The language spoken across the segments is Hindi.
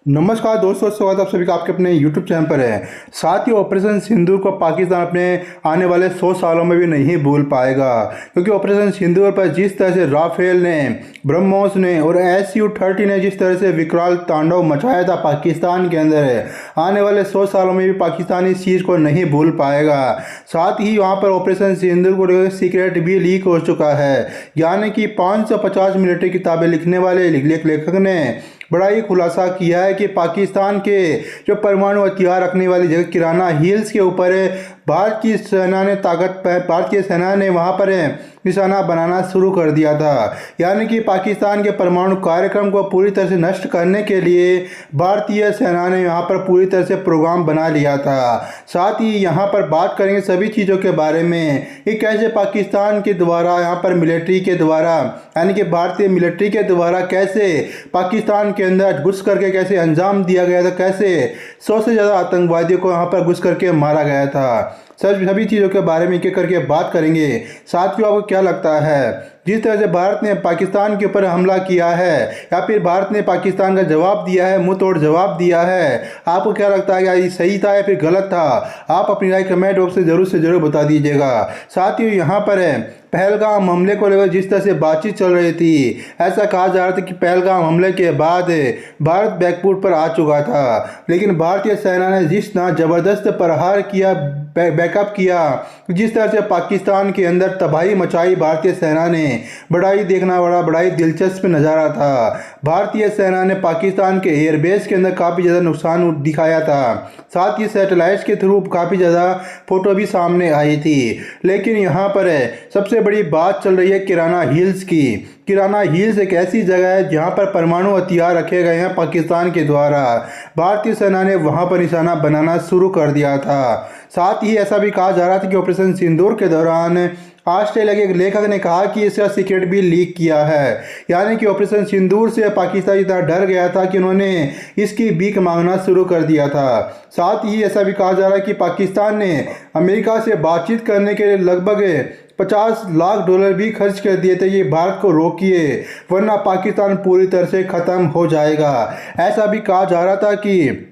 नमस्कार दोस्तों, स्वागत है आप सभी का आपके अपने YouTube चैनल पर है। साथ ही ऑपरेशन सिंदूर को पाकिस्तान अपने आने वाले 100 सालों में भी नहीं भूल पाएगा, क्योंकि ऑपरेशन सिंदूर पर जिस तरह से राफेल ने, ब्रह्मोस ने और Su-30 ने जिस तरह से विकराल तांडव मचाया था पाकिस्तान के अंदर, आने वाले 100 सालों में भी पाकिस्तान इस चीज़ को नहीं भूल पाएगा। साथ ही वहाँ पर ऑपरेशन सिंदूर को लेकर सीक्रेट भी लीक हो चुका है, यानी कि 550 मिलिट्री किताबें लिखने वाले लेखक ने बड़ा ही खुलासा किया है कि पाकिस्तान के जो परमाणु हथियार रखने वाली जगह किराना हिल्स के ऊपर भारतीय सेना ने वहां पर निशाना बनाना शुरू कर दिया था। यानी कि पाकिस्तान के परमाणु कार्यक्रम को पूरी तरह से नष्ट करने के लिए भारतीय सेना ने यहाँ पर पूरी तरह से प्रोग्राम बना लिया था। साथ ही यहाँ पर बात करेंगे सभी चीज़ों के बारे में कि कैसे पाकिस्तान के द्वारा यहाँ पर मिलिट्री के द्वारा, यानी कि भारतीय मिलिट्री के द्वारा कैसे पाकिस्तान के अंदर घुस करके कैसे अंजाम दिया गया था, कैसे 100 से ज़्यादा आतंकवादियों को यहाँ पर घुस करके मारा गया था। सभी चीज़ों के बारे में एक एक करके बात करेंगे। साथियों, आपको क्या लगता है जिस तरह से भारत ने पाकिस्तान के ऊपर हमला किया है या फिर भारत ने पाकिस्तान का जवाब दिया है, मुंह तोड़ जवाब दिया है, आपको क्या लगता है, क्या ये सही था या फिर गलत था? आप अपनी राय कमेंट बॉक्स से जरूर बता दीजिएगा। साथ ही यहाँ पर पहलगाम हमले को लेकर जिस तरह से बातचीत चल रही थी, ऐसा कहा जा रहा था कि पहलगाम हमले के बाद भारत बैकफुट पर आ चुका था, लेकिन भारतीय सेना ने जिस तरह जबरदस्त प्रहार किया, बैकअप किया, जिस तरह से पाकिस्तान के अंदर तबाही मचाई भारतीय सेना ने, बड़ा ही दिलचस्प नज़ारा था। भारतीय सेना ने पाकिस्तान के एयरबेस के अंदर काफ़ी ज़्यादा नुकसान दिखाया था। साथ ही सैटेलाइट्स के थ्रू काफ़ी ज़्यादा फोटो भी सामने आई थी। लेकिन यहाँ पर सबसे बड़ी बात चल रही है किराना हिल्स की। किराना हिल्स एक ऐसी जगह है जहाँ पर परमाणु हथियार रखे गए हैं पाकिस्तान के द्वारा। भारतीय सेना ने वहाँ पर निशाना बनाना शुरू कर दिया था। साथ ही ऐसा भी कहा जा रहा था कि ऑपरेशन सिंदूर के दौरान ऑस्ट्रेलिया के एक लेखक ने कहा कि इसका सीक्रेट भी लीक किया है, यानी कि ऑपरेशन सिंदूर से पाकिस्तान इतना डर गया था कि उन्होंने इसकी भीख मांगना शुरू कर दिया था। साथ ही ऐसा भी कहा जा रहा है कि पाकिस्तान ने अमेरिका से बातचीत करने के लिए लगभग 50 लाख डॉलर भी खर्च कर दिए थे, ये भारत को रोकिए वरना पाकिस्तान पूरी तरह से ख़त्म हो जाएगा। ऐसा भी कहा जा रहा था कि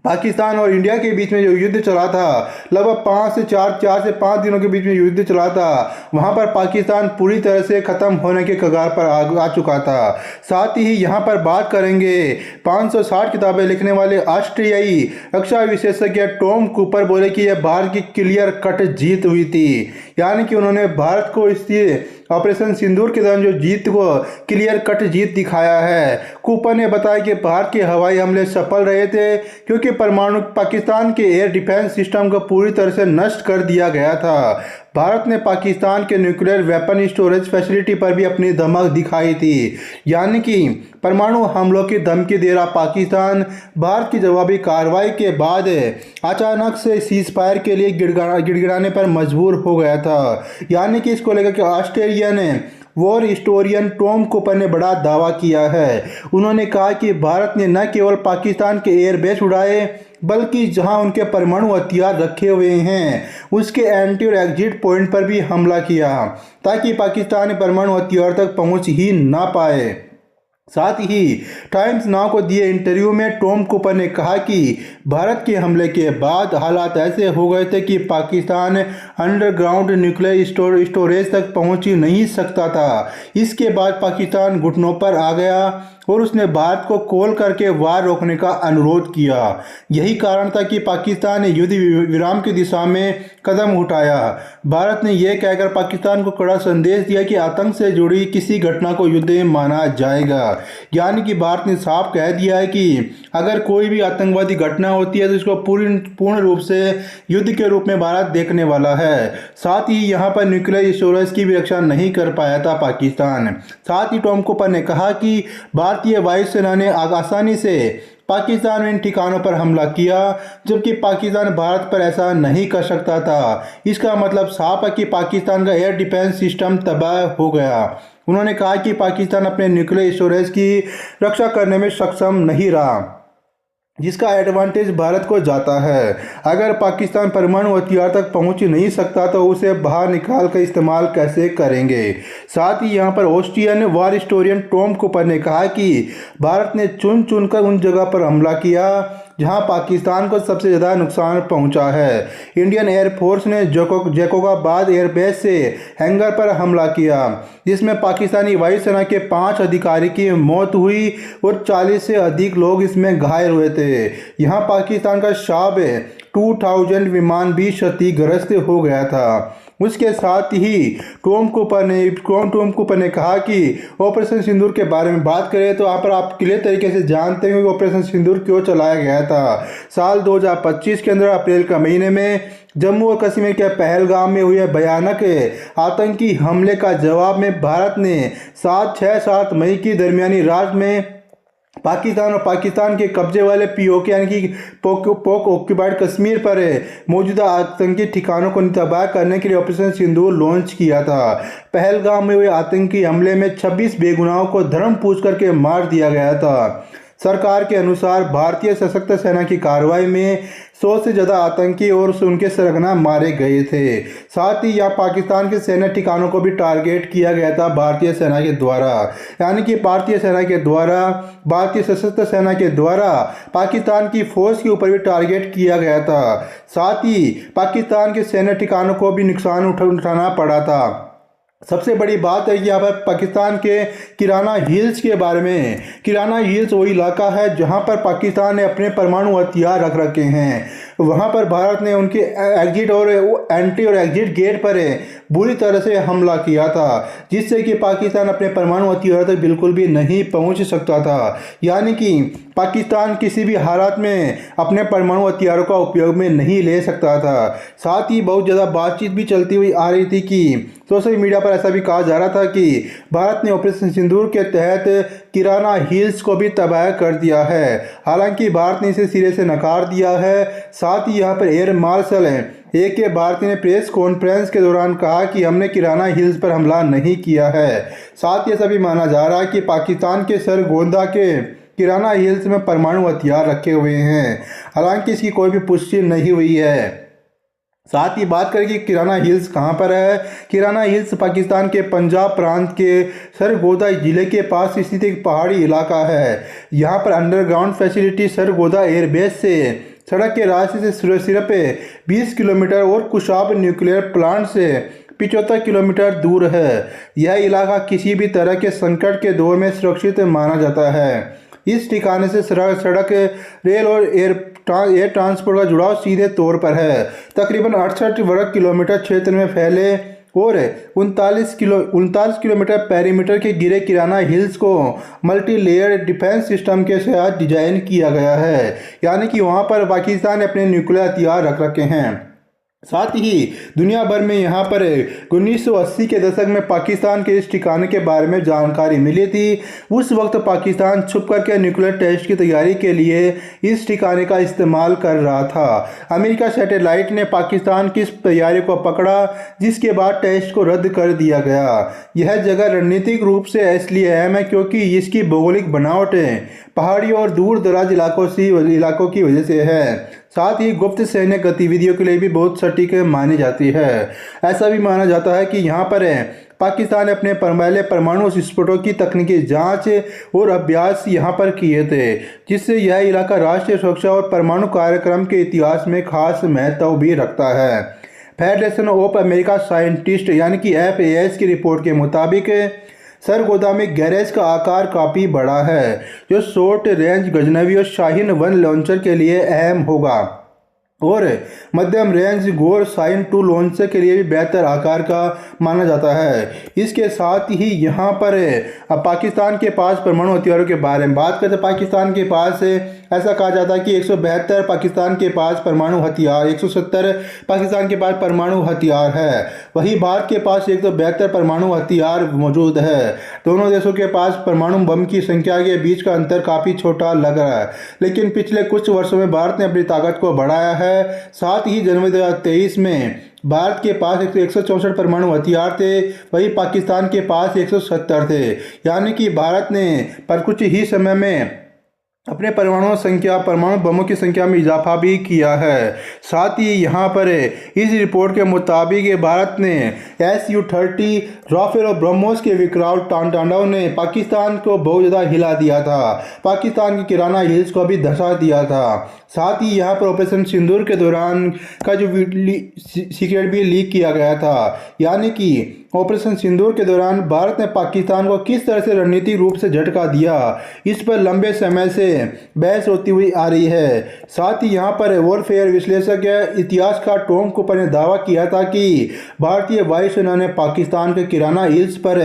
पाकिस्तान और इंडिया के बीच में जो युद्ध चला था, लगभग 4 से 5 दिनों के बीच में युद्ध चला था, वहां पर पाकिस्तान पूरी तरह से ख़त्म होने के कगार पर आ चुका था। साथ ही यहां पर बात करेंगे 560 किताबें लिखने वाले ऑस्ट्रेलियाई रक्षा विशेषज्ञ टॉम कूपर बोले कि यह भारत की क्लियर कट जीत हुई थी, यानी कि उन्होंने भारत को इस ऑपरेशन सिंदूर के दौरान जो जीत को क्लियर कट जीत दिखाया है। कूपर ने बताया कि भारत के हवाई हमले सफल रहे थे, क्योंकि परमाणु पाकिस्तान के एयर डिफेंस सिस्टम को पूरी तरह से नष्ट कर दिया गया था। भारत ने पाकिस्तान के न्यूक्लियर वेपन स्टोरेज फैसिलिटी पर भी अपनी धमक दिखाई थी, यानी कि परमाणु हमलों की धमकी दे रहा पाकिस्तान भारत की जवाबी कार्रवाई के बाद अचानक से सीज फायर के लिए गिड़गिड़ाने पर मजबूर हो गया था। यानी कि इसको लेकर के Australian war historian Tom Cooper ने बड़ा दावा किया है। उन्होंने कहा कि भारत ने न केवल पाकिस्तान के एयरबेस उड़ाए, बल्कि जहां उनके परमाणु हथियार रखे हुए हैं उसके एंटी और एग्जिट पॉइंट पर भी हमला किया, ताकि पाकिस्तान परमाणु हथियार तक पहुंच ही ना पाए। साथ ही टाइम्स नाउ को दिए इंटरव्यू में टॉम कूपर ने कहा कि भारत के हमले के बाद हालात ऐसे हो गए थे कि पाकिस्तान अंडरग्राउंड न्यूक्लियर स्टोरेज तक पहुंच ही नहीं सकता था। इसके बाद पाकिस्तान घुटनों पर आ गया और उसने भारत को कॉल करके वार रोकने का अनुरोध किया। यही कारण था कि पाकिस्तान ने युद्ध विराम की दिशा में कदम उठाया। भारत ने यह कहकर पाकिस्तान को कड़ा संदेश दिया कि आतंक से जुड़ी किसी घटना को युद्ध में माना जाएगा। यानी कि भारत ने साफ कह दिया है कि अगर कोई भी आतंकवादी घटना होती है तो इसको पूर्ण रूप से युद्ध के रूप में भारत देखने वाला है। साथ ही यहाँ पर न्यूक्लियर स्टोरेज की भी रक्षा नहीं कर पाया था पाकिस्तान। साथ ही टॉम कूपर ने कहा कि भारतीय वायुसेना ने आसानी से पाकिस्तान में इन ठिकानों पर हमला किया, जबकि पाकिस्तान भारत पर ऐसा नहीं कर सकता था। इसका मतलब साफ है कि पाकिस्तान का एयर डिफेंस सिस्टम तबाह हो गया। उन्होंने कहा कि पाकिस्तान अपने न्यूक्लियर स्टोरेज की रक्षा करने में सक्षम नहीं रहा। जिसका एडवांटेज भारत को जाता है। अगर पाकिस्तान परमाणु हथियार तक पहुंच नहीं सकता तो उसे बाहर निकाल कर इस्तेमाल कैसे करेंगे। साथ ही यहां पर ऑस्ट्रियन वार हिस्टोरियन टॉम कूपर ने कहा कि भारत ने चुन चुनकर उन जगह पर हमला किया जहां पाकिस्तान को सबसे ज़्यादा नुकसान पहुंचा है। इंडियन एयरफोर्स ने जैकोबाबाद एयरबेस से हैंगर पर हमला किया, जिसमें पाकिस्तानी वायुसेना के 5 अधिकारी की मौत हुई और 40 से अधिक लोग इसमें घायल हुए थे। यहाँ पाकिस्तान का शाब 2000 विमान भी क्षतिग्रस्त हो गया था। उसके साथ ही टॉम कूपर ने कहा कि ऑपरेशन सिंदूर के बारे में बात करें तो यहाँ पर आप क्लियर तरीके से जानते हैं कि ऑपरेशन सिंदूर क्यों चलाया गया था। साल 2025 के अंदर अप्रैल का महीने में जम्मू और कश्मीर के पहलगाम में हुए भयानक आतंकी हमले का जवाब में भारत ने 7 मई की दरमियानी रात में पाकिस्तान और पाकिस्तान के कब्जे वाले पीओके यानी कि पोक ऑक्यूपाइड कश्मीर पर मौजूदा आतंकी ठिकानों को तबाह करने के लिए ऑपरेशन सिंदूर लॉन्च किया था। पहलगाम में हुए आतंकी हमले में 26 बेगुनाहों को धर्म पूछ करके मार दिया गया था। सरकार के अनुसार भारतीय सशस्त्र सेना की कार्रवाई में 100 से ज़्यादा आतंकी और उनके सरगना मारे गए थे। साथ ही यहाँ पाकिस्तान के सैन्य ठिकानों को भी टारगेट किया गया था भारतीय सेना के द्वारा, यानी कि भारतीय सशस्त्र सेना के द्वारा पाकिस्तान की फौज के ऊपर भी टारगेट किया गया था। साथ ही पाकिस्तान के सैन्य ठिकानों को भी नुकसान उठाना पड़ा था। सबसे बड़ी बात है कि यहाँ पर पाकिस्तान के किराना हिल्स के बारे में। किराना हिल्स वो इलाका है जहाँ पर पाकिस्तान ने अपने परमाणु हथियार रख रखे हैं। वहाँ पर भारत ने उनके एग्जिट और एंट्री और एग्जिट गेट पर बुरी तरह से हमला किया था, जिससे कि पाकिस्तान अपने परमाणु हथियार तक बिल्कुल भी नहीं पहुँच सकता था। यानी कि पाकिस्तान किसी भी हालात में अपने परमाणु हथियारों का उपयोग में नहीं ले सकता था। साथ ही बहुत ज़्यादा बातचीत भी चलती हुई आ रही थी कि सोशल मीडिया पर ऐसा भी कहा जा रहा था कि भारत ने ऑपरेशन सिंदूर के तहत किराना हिल्स को भी तबाह कर दिया है। हालांकि भारत ने इसे सिरे से नकार दिया है। साथ ही यहाँ पर एयर मार्शल AK भारती ने प्रेस कॉन्फ्रेंस के दौरान कहा कि हमने किराना हिल्स पर हमला नहीं किया है। साथ ही ऐसा भी माना जा रहा है कि पाकिस्तान के सरगोदा के किराना हिल्स में परमाणु हथियार रखे हुए हैं। हालांकि इसकी कोई भी पुष्टि नहीं हुई है। साथ ही बात करें कि किराना हिल्स कहाँ पर है। किराना हिल्स पाकिस्तान के पंजाब प्रांत के सरगोदा जिले के पास स्थित एक पहाड़ी इलाका है। यहाँ पर अंडरग्राउंड फैसिलिटी सरगोदा एयरबेस से सड़क के रास्ते से सिर्फ 20 किलोमीटर और कुशाब न्यूक्लियर प्लांट से 75 किलोमीटर दूर है। यह इलाका किसी भी तरह के संकट के दौर में सुरक्षित माना जाता है। इस ठिकाने से सड़क, रेल और एयर ट्रांसपोर्ट का जुड़ाव सीधे तौर पर है। तकरीबन 68 वर्ग किलोमीटर क्षेत्र में फैले और 39 किलोमीटर पेरीमीटर के घिरे किराना हिल्स को मल्टी लेयर डिफेंस सिस्टम के साथ डिजाइन किया गया है। यानी कि वहाँ पर पाकिस्तान ने अपने न्यूक्लियर हथियार रख रखे हैं। साथ ही दुनिया भर में यहाँ पर 1980 के दशक में पाकिस्तान के इस ठिकाने के बारे में जानकारी मिली थी। उस वक्त पाकिस्तान छुप करके न्यूक्लियर टेस्ट की तैयारी के लिए इस ठिकाने का इस्तेमाल कर रहा था। अमेरिका सैटेलाइट ने पाकिस्तान की इस तैयारी को पकड़ा, जिसके बाद टेस्ट को रद्द कर दिया गया। यह जगह रणनीतिक रूप से इसलिए अहम है क्योंकि इसकी भौगोलिक बनावट पहाड़ी और दूर दराज इलाकों की वजह से है। साथ ही गुप्त सैन्य गतिविधियों के लिए भी बहुत सटीक मानी जाती है। ऐसा भी माना जाता है कि यहाँ पर पाकिस्तान ने अपने पहले परमाणु विस्फोटों की तकनीकी जांच और अभ्यास यहाँ पर किए थे, जिससे यह इलाका राष्ट्रीय सुरक्षा और परमाणु कार्यक्रम के इतिहास में खास महत्व भी रखता है। फेडरेशन ऑफ अमेरिका साइंटिस्ट यानी कि FAS की रिपोर्ट के मुताबिक सरगोदा में गैरेज का आकार काफ़ी बड़ा है, जो शॉर्ट रेंज गजनवी और शाहीन 1 लॉन्चर के लिए अहम होगा और मध्यम रेंज गोर साइन 2 लॉन्चर के लिए भी बेहतर आकार का माना जाता है। इसके साथ ही यहाँ पर पाकिस्तान के पास परमाणु हथियारों के बारे में बात करते हैं। पाकिस्तान के पास ऐसा कहा जाता है कि 172 पाकिस्तान के पास परमाणु हथियार, 170 पाकिस्तान के पास परमाणु हथियार है। वहीं भारत के पास 172 परमाणु हथियार मौजूद है। दोनों देशों के पास परमाणु बम की संख्या के बीच का अंतर काफ़ी छोटा लग रहा है, लेकिन पिछले कुछ वर्षों में भारत ने अपनी ताकत को बढ़ाया है। साथ ही जनवरी 2023 में भारत के पास 164 परमाणु हथियार थे, वहीं पाकिस्तान के पास 170 थे। यानी कि भारत ने पर कुछ ही समय में अपने परमाणु बमों की संख्या में इजाफा भी किया है। साथ ही यहाँ पर इस रिपोर्ट के मुताबिक भारत ने Su-30 राफेल और ब्रह्मोस के विकराल तांडव ने पाकिस्तान को बहुत ज़्यादा हिला दिया था। पाकिस्तान की किराना हिल्स को भी धंसा दिया था। साथ ही यहाँ पर ऑपरेशन सिंदूर के दौरान का जो सीक्रेट भी लीक किया गया था, यानी कि ऑपरेशन सिंदूर के दौरान भारत ने पाकिस्तान को किस तरह से रणनीतिक रूप से झटका दिया, इस पर लंबे समय से बहस होती हुई आ रही है। साथ ही यहाँ पर वॉरफेयर विश्लेषक इतिहासकार टॉम कूपर ने दावा किया था कि भारतीय वायुसेना ने पाकिस्तान के किराना हिल्स पर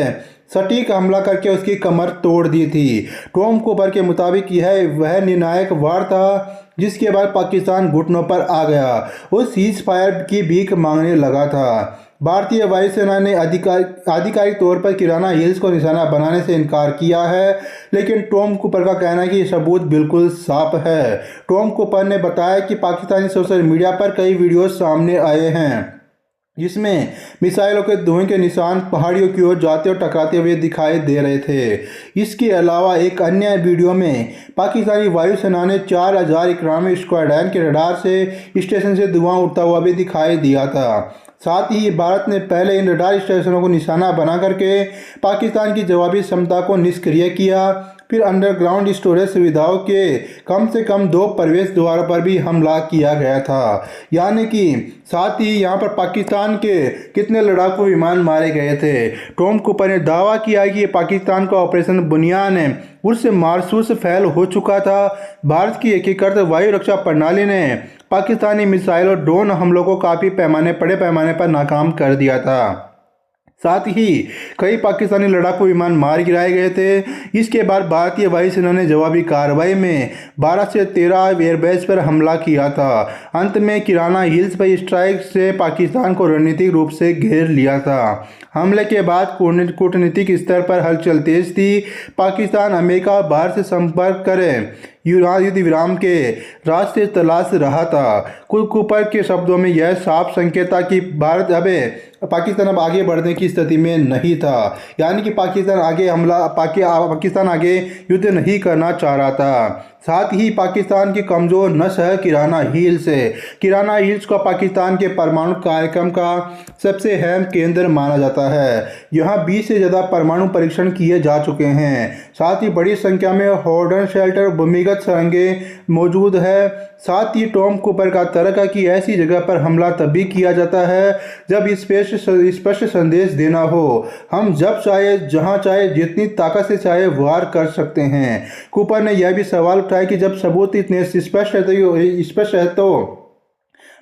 सटीक हमला करके उसकी कमर तोड़ दी थी। टॉम कूपर के मुताबिक यह वह निर्णायक वार था जिसके बाद पाकिस्तान घुटनों पर आ गया, उस सीज फायर की भीख मांगने लगा था। भारतीय वायुसेना ने आधिकारिक तौर पर किराना हिल्स को निशाना बनाने से इनकार किया है, लेकिन टॉम कूपर का कहना है कि सबूत बिल्कुल साफ है। टॉम कूपर ने बताया कि पाकिस्तानी सोशल मीडिया पर कई वीडियो सामने आए हैं जिसमें मिसाइलों के धुएं के निशान पहाड़ियों की ओर जाते और टकराते हुए दिखाई दे रहे थे। इसके अलावा एक अन्य वीडियो में पाकिस्तानी वायुसेना ने 4091 स्क्वाड्रन के रडार से स्टेशन से धुआं उड़ता हुआ भी दिखाई दिया था। साथ ही भारत ने पहले इन रडार स्टेशनों को निशाना बना करके पाकिस्तान की जवाबी क्षमता को निष्क्रिय किया, फिर अंडरग्राउंड स्टोरेज सुविधाओं के कम से कम 2 प्रवेश द्वारों पर भी हमला किया गया था। यानी कि साथ ही यहाँ पर पाकिस्तान के कितने लड़ाकू विमान मारे गए थे। टॉम कूपर ने दावा किया कि पाकिस्तान का ऑपरेशन बुनियान उर्स मारसूस फैल हो चुका था। भारत की एकीकृत वायु रक्षा प्रणाली ने पाकिस्तानी मिसाइल और ड्रोन हमलों को काफ़ी बड़े पैमाने पर नाकाम कर दिया था। साथ ही कई पाकिस्तानी लड़ाकू विमान मार गिराए गए थे। इसके बाद भारतीय वायुसेना ने जवाबी कार्रवाई में 12 से 13 एयरबेस पर हमला किया था। अंत में किराना हिल्स पर स्ट्राइक से पाकिस्तान को रणनीतिक रूप से घेर लिया था। हमले के बाद कूटनीतिक स्तर पर हलचल तेज थी। पाकिस्तान अमेरिका और भारत से संपर्क करें युद्ध विराम के रास्ते तलाश रहा था। कूपर के शब्दों में यह साफ संकेत था कि पाकिस्तान अब आगे बढ़ने की स्थिति में नहीं था, यानी कि पाकिस्तान आगे युद्ध नहीं करना चाह रहा था। साथ ही पाकिस्तान की कमज़ोर नस है किराना हिल्स है। किराना हिल्स को पाकिस्तान के परमाणु कार्यक्रम का सबसे अहम केंद्र माना जाता है। यहाँ 20 से ज़्यादा परमाणु परीक्षण किए जा चुके हैं। साथ ही बड़ी संख्या में हॉर्डन शेल्टर भूमिगत सुरंगें मौजूद है। साथ ही टॉम कूपर का तर्क है कि ऐसी जगह पर हमला तभी किया जाता है जब स्पष्ट संदेश देना हो। हम जब चाहे, जहां चाहे, जितनी ताकत से चाहे वार कर सकते हैं। कूपर ने यह भी सवाल उठाया कि जब सबूत इतने स्पष्ट है तो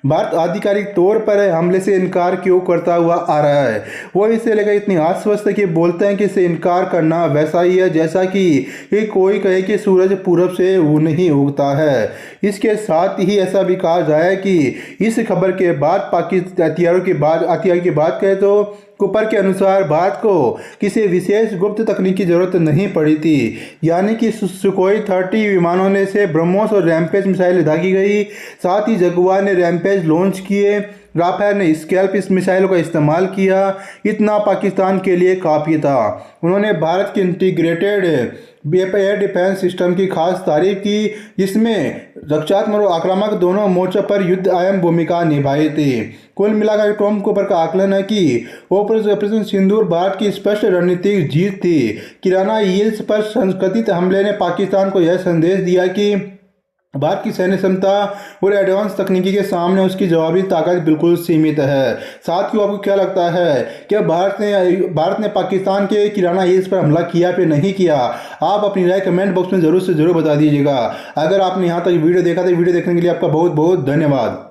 भारत आधिकारिक तौर पर हमले से इनकार क्यों करता हुआ आ रहा है। वो इसे लेकर इतनी आश्वस्त कि बोलते हैं कि इसे इनकार करना वैसा ही है जैसा कि कोई कहे कि सूरज पूरब से नहीं उगता है। इसके साथ ही ऐसा भी कहा जाए कि इस खबर के बाद पाकिस्तान हथियारों की बात करें तो कूपर के अनुसार भारत को किसी विशेष गुप्त तकनीक की जरूरत नहीं पड़ी थी, यानी कि सुखोई 30 विमानों ने से ब्रह्मोस और रैम्पेज मिसाइल दागी गई। साथ ही जगुआर ने रैम्पेज लॉन्च किए, राफेल ने स्कैल्प इस मिसाइलों का इस्तेमाल किया। इतना पाकिस्तान के लिए काफ़ी था। उन्होंने भारत की इंटीग्रेटेड एयर डिफेंस सिस्टम की खास तारीफ की, जिसमें रक्षात्मक और आक्रामक दोनों मोर्चों पर युद्ध अहम भूमिका निभाई थी। कुल मिलाकर टॉम कूपर का आकलन है कि ऑपरेशन सिंदूर भारत की स्पष्ट रणनीतिक जीत थी। किराना हिल्स पर संस्कृतित हमले ने पाकिस्तान को यह संदेश दिया कि भारत की सैन्य क्षमता और एडवांस तकनीकी के सामने उसकी जवाबी ताकत बिल्कुल सीमित है। साथ ही आपको क्या लगता है कि भारत ने पाकिस्तान के किराना हिल्स पर हमला किया फिर नहीं किया? आप अपनी राय कमेंट बॉक्स में ज़रूर से ज़रूर बता दीजिएगा। अगर आपने यहाँ तक वीडियो देखा तो वीडियो देखने के लिए आपका बहुत बहुत धन्यवाद।